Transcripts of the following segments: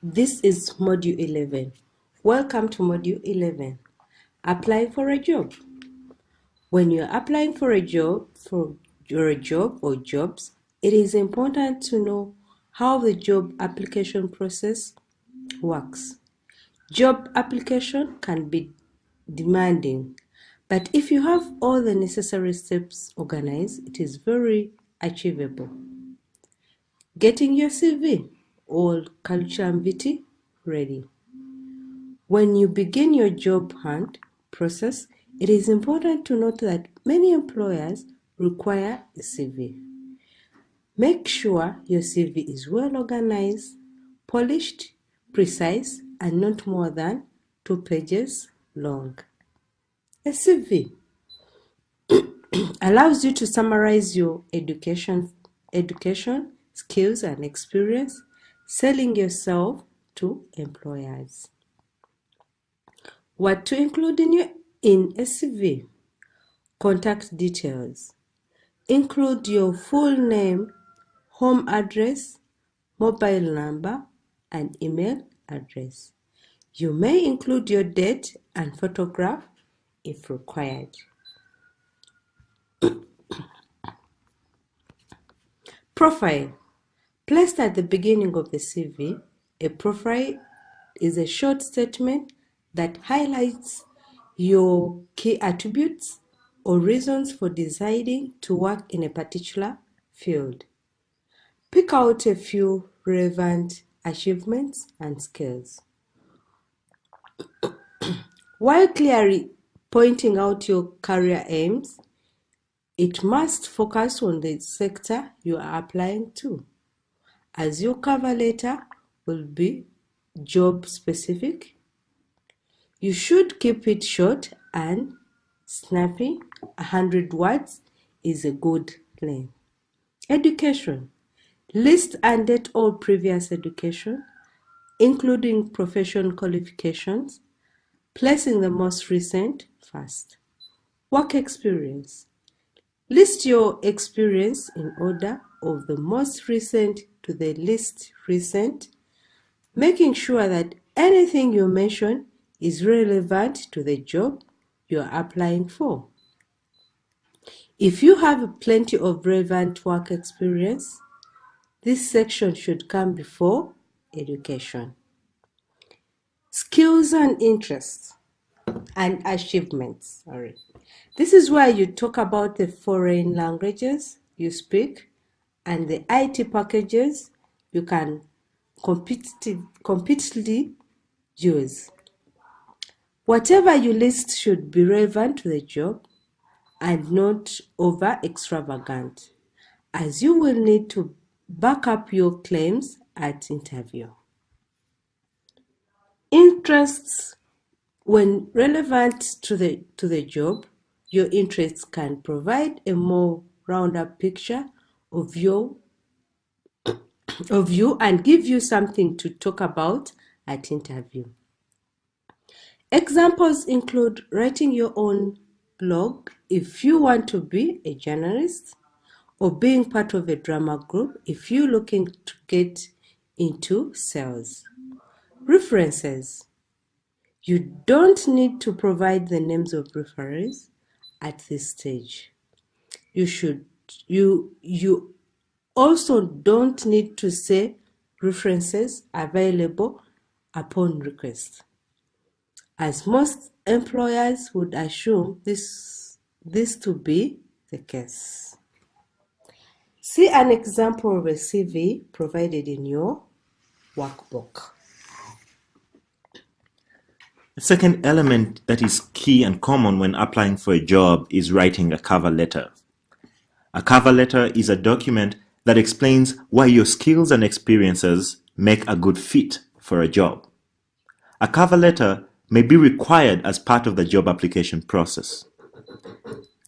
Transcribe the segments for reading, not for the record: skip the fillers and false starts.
This is Module 11. Welcome to Module 11. Applying for a job. When you're applying for a job, or jobs, it is important to know how the job application process works. Job application can be demanding, but if you have all the necessary steps organized, it is very achievable. Getting your CV or curriculum vitae ready. When you begin your job hunt process, it is important to note that many employers require a CV. Make sure your CV is well organized, polished, precise, and not more than 2 pages long. A CV allows you to summarize your education, skills, and experience, selling yourself to employers. What to include in a CV? Contact details. Include your full name, home address, mobile number, and email address. You may include your date and photograph if required. Profile. Placed at the beginning of the CV, a profile is a short statement that highlights your key attributes or reasons for deciding to work in a particular field. Pick out a few relevant achievements and skills. While clearly pointing out your career aims, it must focus on the sector you are applying to, as your cover letter will be job specific. You should keep it short and snappy. 100 words is a good length. Education. List and date all previous education, including professional qualifications, placing the most recent first. Work experience. List your experience in order of the most recent to the least recent, making sure that anything you mention is relevant to the job you are applying for. If you have plenty of relevant work experience, this section should come before education. Skills and interests and achievements. This is where you talk about the foreign languages you speak and the IT packages you can competently use. Whatever you list should be relevant to the job and not over extravagant, as you will need to back up your claims at interview. Interests. When relevant to the job, your interests can provide a more round-up picture of you and give you something to talk about at interview. Examples include writing your own blog if you want to be a journalist, or being part of a drama group if you're looking to get into sales. References. You don't need to provide the names of referees at this stage. You also don't need to say references available upon request, as most employers would assume this to be the case. See an example of a CV provided in your workbook. The second element that is key and common when applying for a job is writing a cover letter. A cover letter is a document that explains why your skills and experiences make a good fit for a job. A cover letter may be required as part of the job application process.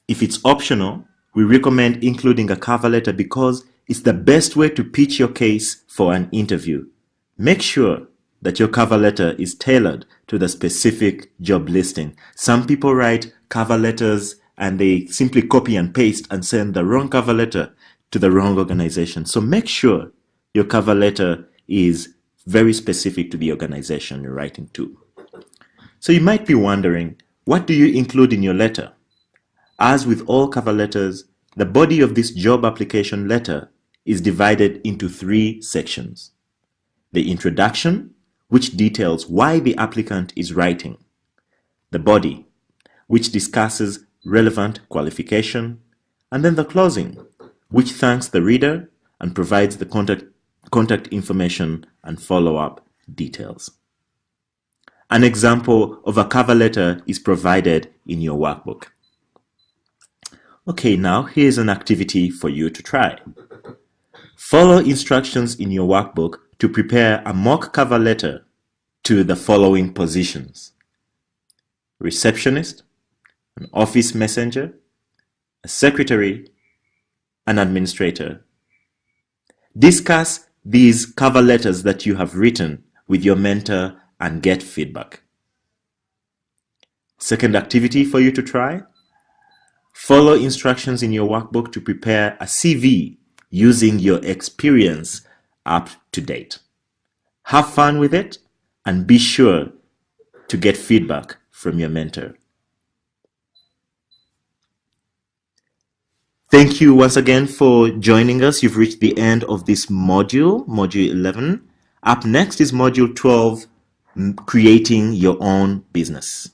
If it's optional, we recommend including a cover letter because it's the best way to pitch your case for an interview. Make sure that your cover letter is tailored to the specific job listing. Some people write cover letters and they simply copy and paste and send the wrong cover letter to the wrong organization. So make sure your cover letter is very specific to the organization you're writing to. So you might be wondering, what do you include in your letter? As with all cover letters, the body of this job application letter is divided into 3 sections. The introduction, which details why the applicant is writing. The body, which discusses relevant qualification. And then the closing, which thanks the reader and provides the contact information and follow-up details. An example of a cover letter is provided in your workbook. Okay, now here's an activity for you to try. Follow instructions in your workbook to prepare a mock cover letter to the following positions: receptionist, an office messenger, a secretary, an administrator. Discuss these cover letters that you have written with your mentor and get feedback. Second activity for you to try: follow instructions in your workbook to prepare a CV using your experience up to date. Have fun with it and be sure to get feedback from your mentor. Thank you once again for joining us. You've reached the end of this module, Module 11. Up next is Module 12, Creating Your Own Business.